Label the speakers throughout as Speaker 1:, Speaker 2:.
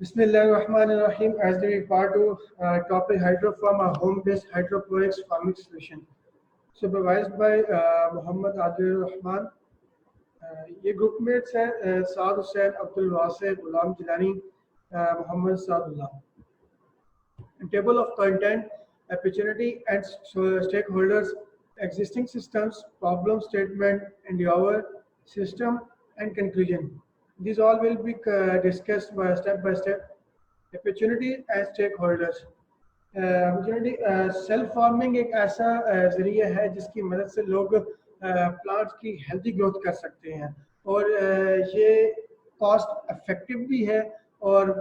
Speaker 1: Bismillahirrahmanirrahim. As the part of topic hydrofarm, a home-based hydroponics farming solution, supervised by Muhammad Adil Rahman. ये groupmates हैं Saad Hussain, Abdul Wasay, Ghulam Jilani, Mohammad Sadullah. Table of content, opportunity and stakeholders, existing systems, problem statement, endeavor, system, and conclusion. These all will be discussed by step. Opportunity and stakeholders. Opportunity self farming एक ऐसा जरिया है जिसकी मदद से लोग प्लांट्स की हेल्दी ग्रोथ कर सकते हैं और ये कॉस्ट इफेक्टिव भी है और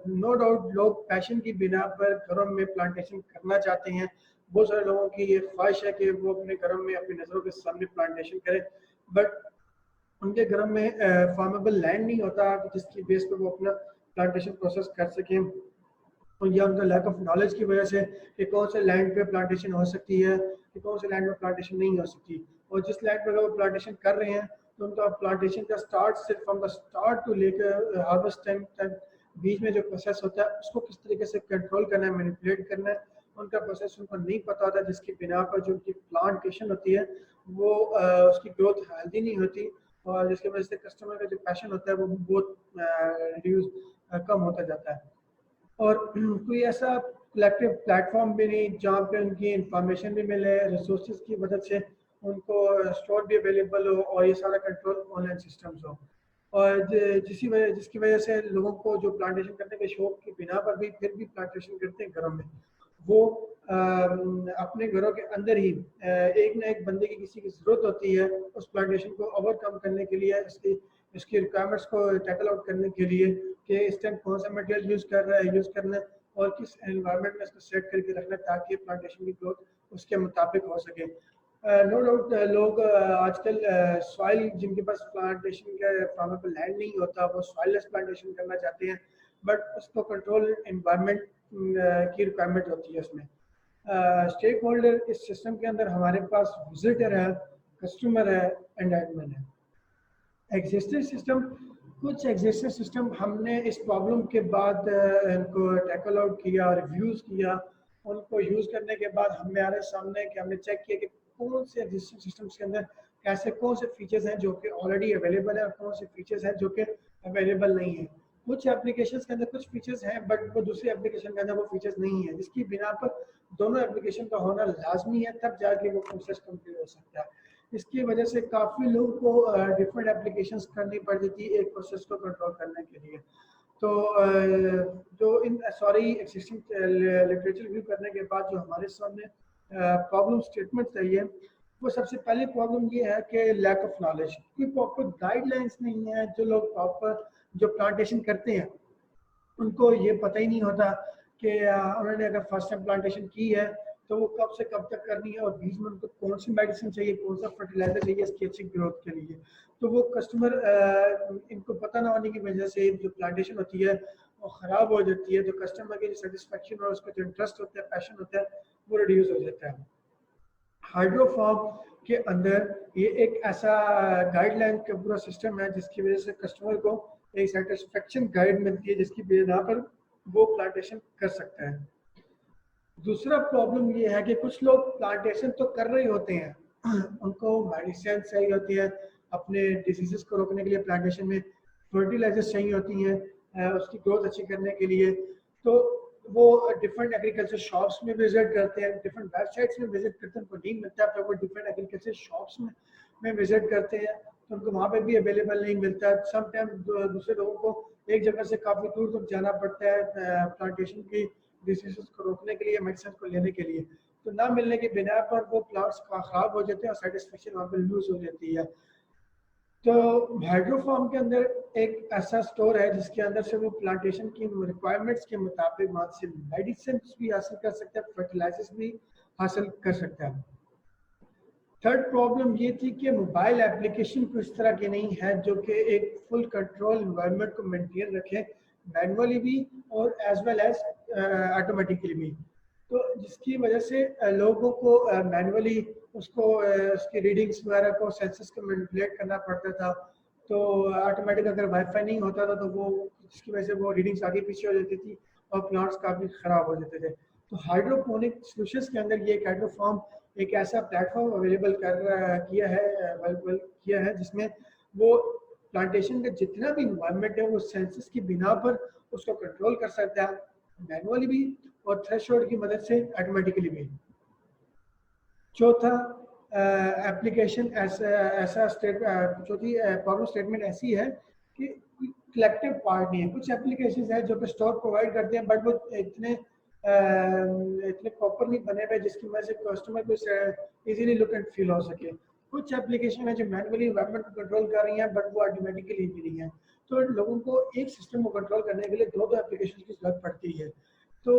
Speaker 1: नो डाउट लोग पैशन की बिना पर घरों में प्लांटेशन करना चाहते हैं. बहुत सारे लोगों की ये ख्वाहिश है कि वो अपने घरों में अपनी नज़रों के सामने प्लांटेशन करें, बट उनके घरों में फार्मेबल लैंड नहीं होता जिसकी बेस पर वो अपना प्लांटेशन प्रोसेस कर सकें, और या उनका लैक ऑफ नॉलेज की वजह से कि कौन से लैंड पे प्लांटेशन हो सकती है कि कौन से लैंड में प्लांटेशन नहीं हो सकती. और जिस लैंड पर वो प्लांटेशन कर रहे हैं तो उनका प्लांटेशन का स्टार्ट से फ्रॉम द स्टार्ट टू लेकर हार्वेस्ट टाइम तक बीच में जो प्रोसेस होता है उसको किस तरीके से कंट्रोल करना है, मैनिपुलेट करना है, उनका प्रोसेस उनको नहीं पता होता, जिसकी बिना पर जो उनकी प्लांटेशन होती है वो उसकी ग्रोथ हेल्दी नहीं होती और जिसकी वजह से कस्टमर का जो पैशन होता है वो बहुत रिड्यूस कम होता जाता है. और कोई ऐसा कलेक्टिव प्लेटफॉर्म भी नहीं जहाँ पे उनकी इंफॉर्मेशन भी मिले, रिसोर्सेज की मदद से उनको स्टोर भी अवेलेबल हो और ये सारा कंट्रोल ऑनलाइन सिस्टम्स हो. और जिसकी वजह से लोगों को जो प्लांटेशन करने के शौक की बिना पर भी फिर भी प्लांटेशन करते हैं घरों में, वो अपने घरों के अंदर ही एक ना एक बंदे की किसी की ज़रूरत होती है उस प्लांटेशन को ओवरकम करने के लिए, इसकी रिक्वायरमेंट्स को टैकल आउट करने के लिए कि इस टाइम कौन सा मटेरियल यूज़ करना है और किस एनवायरनमेंट में इसको सेट करके रखना है ताकि प्लांटेशन की ग्रोथ उसके मुताबिक हो सके. नो डाउट लोग आजकल सॉइल जिनके पास प्लांटेशन का फार्मेबल लैंड नहीं होता वो सॉइललेस प्लांटेशन करना चाहते हैं, बट उसको कंट्रोल एनवायरनमेंट की रिक्वायरमेंट होती है उसमें. स्टेक होल्डर इस सिस्टम के अंदर हमारे पास विजिटर है, कस्टमर है एंड एडमिन है. एग्जिस्टिंग सिस्टम, कुछ एग्जिस्टिंग सिस्टम हमने इस प्रॉब्लम के बाद इनको टैकल आउट किया, रिव्यूज़ किया, उनको यूज़ करने के बाद हमारे सामने कि हमने चेक किया कि कौन से एग्जिस्टिंग सिस्टम्स के अंदर कैसे कौन से फीचर्स हैं जो कि ऑलरेडी अवेलेबल है और कौन से फीचर्स हैं जो कि अवेलेबल नहीं है. कुछ एप्लीकेशंस के अंदर कुछ फीचर्स हैं बट वो दूसरी एप्लीकेशन के अंदर वो फीचर्स नहीं है, जिसकी बिना पर दोनों एप्लीकेशन का होना लाजमी है, तब जाके वो प्रोसेस कंप्लीट हो सकता है. इसकी वजह से काफ़ी लोगों को डिफरेंट एप्लीकेशंस करनी पड़ती थी एक प्रोसेस को कंट्रोल करने के लिए. तो जो इन एग्जिस्टिंग लिटरेचर रिव्यू करने के बाद जो हमारे सामने प्रॉब्लम स्टेटमेंट्स आई है, वो सबसे पहली प्रॉब्लम ये है कि लैक ऑफ नॉलेज. कोई प्रॉपर गाइडलाइंस नहीं है. जो लोग प्रॉपर जो प्लांटेशन करते हैं उनको ये पता ही नहीं होता कि उन्होंने अगर फर्स्ट टाइम प्लांटेशन की है तो वो कब से कब तक करनी है और बीच में उनको कौन सी मेडिसिन चाहिए, कौन सा फर्टिलाइजर चाहिए इसकी अच्छी ग्रोथ के लिए. तो वो कस्टमर इनको पता ना होने की वजह से जो प्लांटेशन होती है वो ख़राब हो जाती है. तो कस्टमर की जो सेटिस्फेक्शन और उसका जो इंटरेस्ट होता है, पैशन होता है, वो रिड्यूस हो जाता है. हाइड्रोफॉर्म के अंदर ये एक ऐसा गाइडलाइन का पूरा सिस्टम है जिसकी वजह से कस्टमर को एक सेटिस्फेक्शन गाइड मिलती है जिसकी बिना पर वो प्लांटेशन कर सकता है. दूसरा प्रॉब्लम ये है कि कुछ लोग प्लांटेशन तो कर रहे होते हैं, उनको मेडिसिन चाहिए होती है अपने डिजीजेस को रोकने के लिए, प्लांटेशन में फर्टिलाइजर्स चाहिए होती हैं उसकी ग्रोथ अच्छी करने के लिए. तो वो डिफरेंट एग्रीकल्चर शॉप्स में विजिट करते हैं, डिफरेंट वेबसाइट्स में विजिट करते हैं, उनको नहीं मिलता है. तो वो डिफरेंट एग्रीकल्चर शॉप्स में विजिट करते हैं तो उनको वहाँ पे भी अवेलेबल नहीं मिलता. समटाइम दूसरे लोगों को एक जगह से काफ़ी दूर तक जाना पड़ता है प्लांटेशन की डिसीज़ को रोकने के लिए, मेडिसिन को लेने के लिए. तो ना मिलने की बिना पर वो प्लांट्स ख़राब हो जाते हैं और सेटिस्फेक्शन वहाँ पर लूज हो जाती है. तो हाइड्रोफॉर्म के अंदर एक ऐसा स्टोर है जिसके अंदर से वो प्लांटेशन की रिक्वायरमेंट्स के मुताबिक वहाँ से मेडिसिन भी हासिल कर सकता है, फर्टिलाइजर्स भी हासिल कर सकता है. थर्ड प्रॉब्लम ये थी कि मोबाइल एप्लीकेशन को इस तरह की नहीं है जो कि एक फुल कंट्रोल इन्वायरमेंट को मेंटेन रखे, मैनुअली भी और एज वेल एज ऑटोमेटिकली भी. तो जिसकी वजह से लोगों को मैनुअली उसको उसकी रीडिंग्स वगैरह को, सेंसस को मैनिपुलेट करना पड़ता था. तो ऑटोमेटिक अगर वाईफाई नहीं होता था तो वो जिसकी वजह से वो रीडिंग्स आगे पीछे हो जाती थी और प्लांट्स काफ़ी ख़राब हो जाते थे। तो हाइड्रोपोनिक सॉल्यूशंस के अंदर ये एक हाइड्रोफार्म एक ऐसा प्लेटफॉर्म अवेलेबल किया है जिसमें वो प्लांटेशन का जितना भी इन्वायरमेंट है वो सेंसस की बिना पर उसको कंट्रोल कर सकता है, मैनुअली भी और थ्रेशोल्ड की मदद से ऑटोमेटिकली भी। चौथा एप्लीकेशन ऐसा चौथी प्रॉब्लम स्टेटमेंट ऐसी है कि कलेक्टिव पार्ट नहीं है। कुछ एप्लीकेशन है जो कि स्टोर प्रोवाइड करते हैं बट वो इतने प्रॉपर नहीं बने हुए जिसकी वजह से कस्टमर को इजीली लुक एंड फील हो सके। कुछ एप्लीकेशन है जो मैनुअली इन्वायरमेंट को कंट्रोल कर रही हैं बट वो ऑटोमेटिकली भी नहीं है। तो लोगों को एक सिस्टम को कंट्रोल करने के लिए दो एप्लीकेशन की जरूरत पड़ती है। तो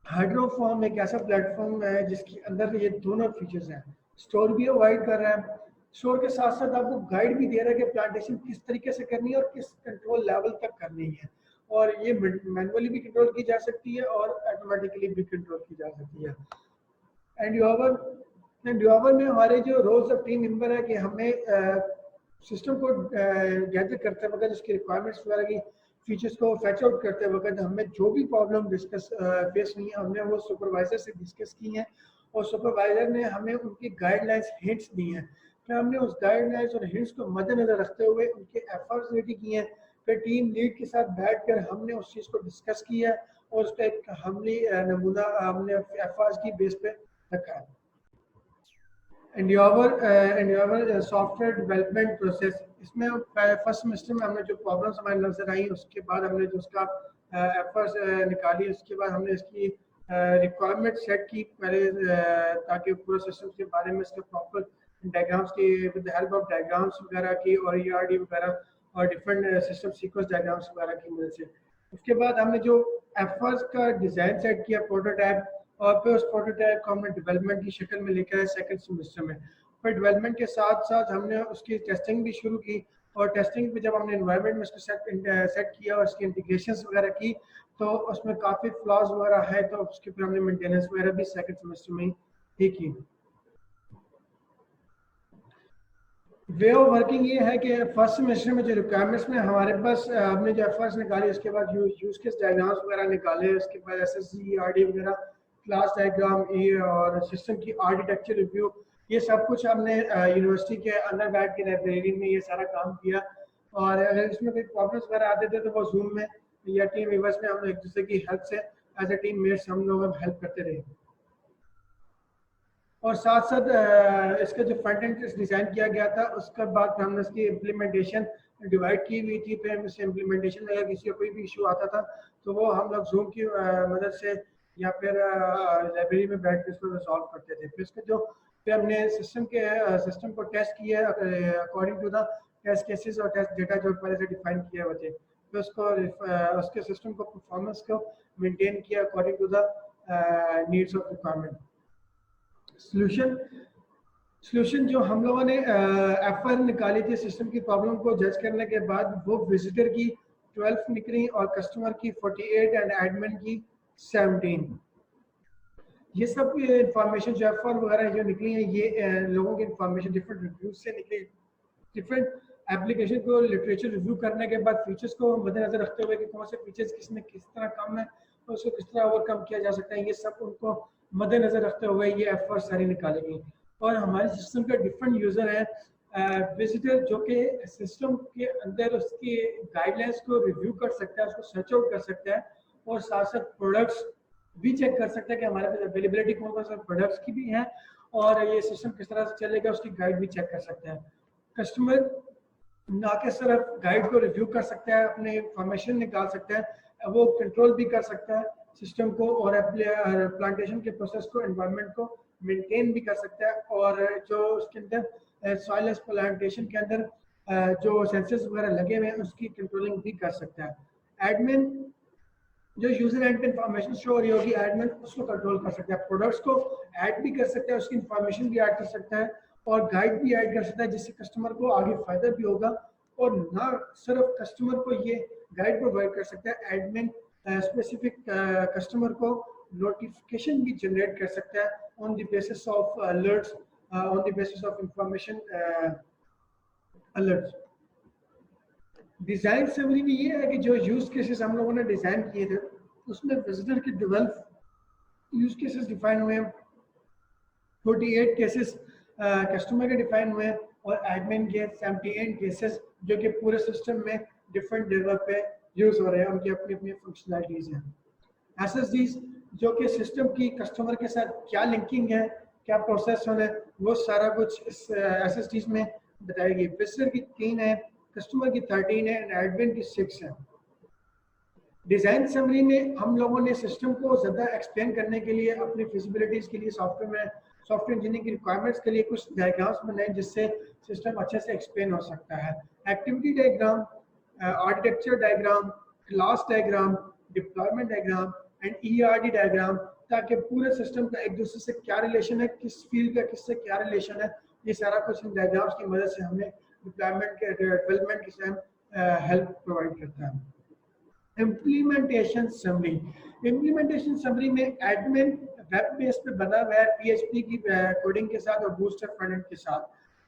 Speaker 1: हाइड्रोफॉर्म एक ऐसा प्लेटफॉर्म है जिसके अंदर ये दोनों फीचर्स हैं। स्टोर भी अवॉइड कर रहा है, स्टोर के साथ साथ आपको गाइड भी दे रहा है कि प्लांटेशन किस तरीके से करनी है और किस कंट्रोल लेवल तक करनी है, और ये मैनुअली भी कंट्रोल की जा सकती है और ऑटोमेटिकली भी कंट्रोल की जा सकती है। एंड्योवर में हमारे जो रोल्स ऑफ टीम मेंबर है कि हमें सिस्टम को गैदर करते वक्त उसकी रिक्वायरमेंट्स वगैरह की फीचर्स को फैच आउट करते वक्त हमें जो भी प्रॉब्लम डिस्कस फेस हुई है हमने वो सुपरवाइजर से डिस्कस की हैं और सुपरवाइजर ने हमें उनकी गाइडलाइंस हिंट्स दी हैं। फिर हमने उस गाइडलाइंस और हिंट्स को मद्देनजर रखते हुए उनके एफर्ट्स रेडी किए हैं। फिर टीम लीड के साथ बैठकर हमने उस चीज़ को डिस्कस किया है और उसका एक हमने नमूना हमने एफर्ट्स की बेस पे रखा है। एंड्योवर सॉफ्टवेयर डेवलपमेंट प्रोसेस, इसमें फर्स्ट सेमेस्टर में हमने जो प्रॉब्लम्स हमारे नजर आई उसके बाद हमने जो उसका एफर्ट्स निकाली, उसके बाद हमने इसकी रिक्वायरमेंट सेट की पहले ताकि पूरा सिस्टम के बारे में इसके प्रॉपर डायग्राम्स की with the help of diagrams वगैरह की और ERD वगैरह और डिफरेंट सिस्टम सीक्वेंस डायग्राम्स वगैरह की मदद से। उसके बाद हमने जो एफर्ट्स का डिज़ाइन सेट किया प्रोटोटाइप, और फिर उस प्रोटोटाइप को हमने डेवलपमेंट की शक्ल में लेकर आए सेकंड सेमेस्टर में। फिर डेवलपमेंट के साथ साथ हमने उसकी टेस्टिंग भी शुरू की और टेस्टिंग पे जब हमने एनवायरनमेंट में उसको सेट किया और उसकी इंटीग्रेशंस वगैरह की तो उसमें काफ़ी फ्लॉज वगैरह है, तो उसके फिर हमने मेंटेनेंस वगैरह भी सेकंड सेमेस्टर में ही की। वे ऑफ वर्किंग ये है कि फर्स्ट सेमेस्टर में जो रिक्वायरमेंट्स में हमारे पास हमने जो एफर्ट्स निकाले उसके बाद यूज केस डायग्राम्स वगैरह निकाले, उसके बाद SSC ERD वगैरह क्लास डायग्राम और सिस्टम की आर्किटेक्चर रिव्यू, ये सब कुछ हमने यूनिवर्सिटी के अंदर बैठ के लाइब्रेरी में ये सारा काम किया। और अगर इसमें कोई प्रॉब्लम्स वगैरह आते थे तो वो जूम में या टीम वीवर्स में हम लोग एक दूसरे की हेल्प से एज ए टीम मेट्स हम लोग हेल्प करते रहे। और साथ साथ इसका जो फ्रंट एंड डिज़ाइन किया गया था उसके बाद हमने इसकी इम्प्लीमेंटेशन डिवाइड की हुई थी। फिर इससे इम्प्लीमेंटेशन में अगर किसी का कोई भी इशू आता था तो वो हम लोग जूम की मदद से या फिर लाइब्रेरी में बैठ कर इसको रिजॉल्व करते थे। फिर इसका जो फिर हमने सिस्टम को टेस्ट किया according to the test cases और टेस्ट डेटा जो पहले से डिफाइन किए हुए थे। फिर उसको उसके सिस्टम को परफॉर्मेंस को मेंटेन किया according to the needs of requirement. Solution जो हम लोगों ने एफआर निकाली थी सिस्टम की प्रॉब्लम को जज करने के बाद वो विजिटर की 12 निकली और कस्टमर की 48 एंड एडमिन की 17। ये सब इंफॉर्मेशन जो एफआर वगैरह जो निकली है ये लोगों की इंफॉर्मेशन डिफरेंट रिव्यूज से निकली, डिफरेंट एप्लीकेशन को लिटरेचर रिव्यू करने के बाद फीचर्स को मद्देनजर रखते हुए कि कौन से फीचर्स किसमें किस तरह कम है और उसको किस तरह ओवरकम किया जा सकता है, ये सब उनको मद्देनजर रखते हुए ये एफर्ट सारी निकाली गई। और हमारे सिस्टम का डिफरेंट यूज़र है विजिटर जो कि सिस्टम के अंदर उसकी गाइडलाइंस को रिव्यू कर सकता है, उसको सर्च आउट कर सकता है और साथ साथ प्रोडक्ट्स भी चेक कर सकता है कि हमारे पास अवेलेबिलिटी कौन कौन से प्रोडक्ट्स की भी है और ये सिस्टम किस तरह से चलेगा उसकी गाइड भी चेक कर सकता है। कस्टमर ना के सिर्फ गाइड को रिव्यू कर सकता है, अपने इंफॉर्मेशन निकाल सकता है, वो कंट्रोल भी कर सकता है सिस्टम को और प्लांटेशन के प्रोसेस को एनवायरनमेंट को मेंटेन भी कर सकता है और जो उसके अंदर सॉइल प्लांटेशन के अंदर जो सेंसर्स वगैरह लगे हुए हैं उसकी कंट्रोलिंग भी कर सकता है। एडमिन जो यूजर एंड पे इंफॉर्मेशन शो हो रही होगी एडमिन उसको कंट्रोल कर सकता है, प्रोडक्ट्स को ऐड भी कर सकता है, उसकी इंफॉर्मेशन भी ऐड कर सकता है और गाइड भी ऐड कर सकता है जिससे कस्टमर को आगे फायदा भी होगा। और ना सिर्फ कस्टमर को ये गाइड प्रोवाइड कर सकता है, एडमिन स्पेसिफिक कस्टमर को नोटिफिकेशन भी जनरेट कर सकता है on the basis of alerts, on the basis of information alerts. Design summary में ये है कि जो यूज केसेस हम लोगों ने डिजाइन किए थे उसमें विजिटर के 12 यूज केसेस डिफाइन हुए हैं, 48 केसेस कस्टमर के डिफाइन हुए हैं और एडमिन के 78 केसेस जो कि पूरे सिस्टम में डिफरेंट लेवल पे यूज हो रहे हैं, उनकी अपनी अपनी फंक्शनलिटीज हैं। एसएसडीज जो कि सिस्टम की कस्टमर के साथ क्या लिंकिंग है, क्या प्रोसेस होना है, वो सारा कुछ इस एसएसडीज में बताएगी। विजिटर की 3 है, कस्टमर की 13 है एंड एडमिन की 6 है। डिजाइन समरी में हम लोगों ने सिस्टम को ज़्यादा एक्सप्लेन करने के लिए अपनी फिजिबिलिटीज़ के लिए सॉफ्टवेयर इंजीनियरिंग की रिक्वायरमेंट्स के लिए कुछ डायग्राम्स बनाए जिससे सिस्टम अच्छे से एक्सप्लेन हो सकता है। Activity diagram, architecture diagram, class diagram, deployment diagram and ERD diagram, ताकि पूरे सिस्टम का एक दूसरे से क्या रिलेशन है, किस फील्ड का किससे क्या रिलेशन है, ये सारा कुछ इन डायग्राम्स की मदद से हमें डिप्लॉयमेंट के डेवलपमेंट के टाइम हेल्प प्रोवाइड करता है। इम्प्लीमेंटेशन समरी, इम्प्लीमेंटेशन समरी में एडमिन वेब बेस पे बना हुआ है पीएचपी की कोडिंग के साथ और बूस्टर फ्रंट एंड के साथ,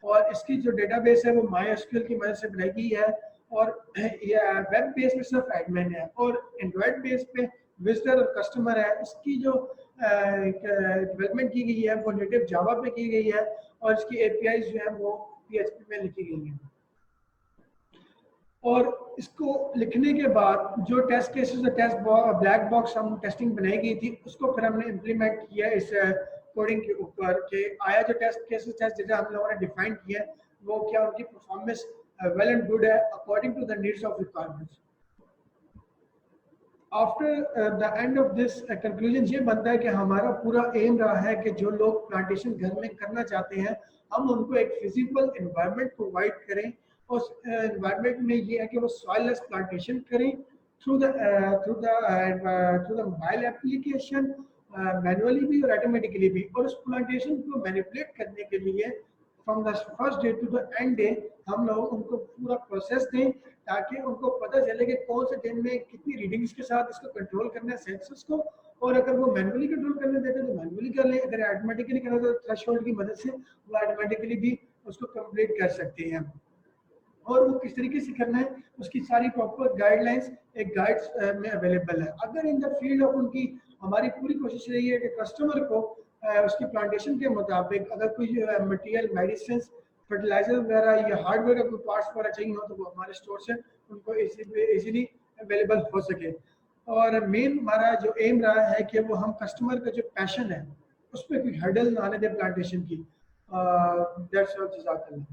Speaker 1: और इसकी जो डेटाबेस है वो माईएसक्यूएल की मदद से बनाई गई है और ये वेब बेस पे सिर्फ एडमिन है और एंड्रॉइड बेस पे विजिटर और कस्टमर है। इसकी जो डेवलपमेंट की गई है वो नेटिव जावा पे की गई है और इसकी एपीआई जो है वो पीएचपी में लिखी गई है। और इसको लिखने के बाद जो टेस्ट केसेस और टेस्ट ब्लैक बॉक्स हम टेस्टिंग बनाई गई थी उसको फिर हमने इम्प्लीमेंट किया इस कोडिंग के ऊपर कि आया जो टेस्ट केसेस टेस्ट डेटा हम लोगों ने डिफाइन किया वो क्या उनकी परफॉर्मेंस वेल एंड गुड है according to the needs of requirements. After the end of this conclusion ये बनता है कि हमारा पूरा एम रहा है कि जो लोग प्लांटेशन घर में करना चाहते हैं हम उनको एक फिजिबल एनवायरनमेंट प्रोवाइड करें। उस एनवायरनमेंट में ये है कि वो सॉइललेस प्लांटेशन करें through the mobile application, manually भी और ऑटोमेटिकली भी, और उस प्लांटेशन को मैनिपुलेट करने के लिए from the first day to the end day हम लोग उनको पूरा प्रोसेस दें ताकि उनको पता चले कि कौन से दिन में कितनी रीडिंग्स के साथ इसको कंट्रोल करना है सेंसर्स को, और अगर वो मैनुअली कंट्रोल करने देते हैं तो मैनुअली कर लें, अगर ऑटोमेटिकली करना तो थ्रेशोल्ड की मदद से वो ऑटोमेटिकली भी उसको कंप्लीट कर सकते हैं। और वो किस तरीके से करना है उसकी सारी प्रॉपर गाइडलाइंस एक गाइड्स में अवेलेबल है। अगर इन द फील्ड ऑफ उनकी हमारी पूरी कोशिश रही है कि कस्टमर को उसकी प्लांटेशन के मुताबिक अगर कोई मटेरियल मेडिसिन फर्टिलाइजर वगैरह या हार्डवेयर का कोई पार्ट्स वगैरह चाहिए हो तो वो हमारे स्टोर से उनको इजीली अवेलेबल हो सके। और मेन हमारा जो एम रहा है कि वो हम कस्टमर का जो पैशन है उस पर कोई हर्डल ना आने दे प्लांटेशन की। That's all. जज़ाकल्लाह।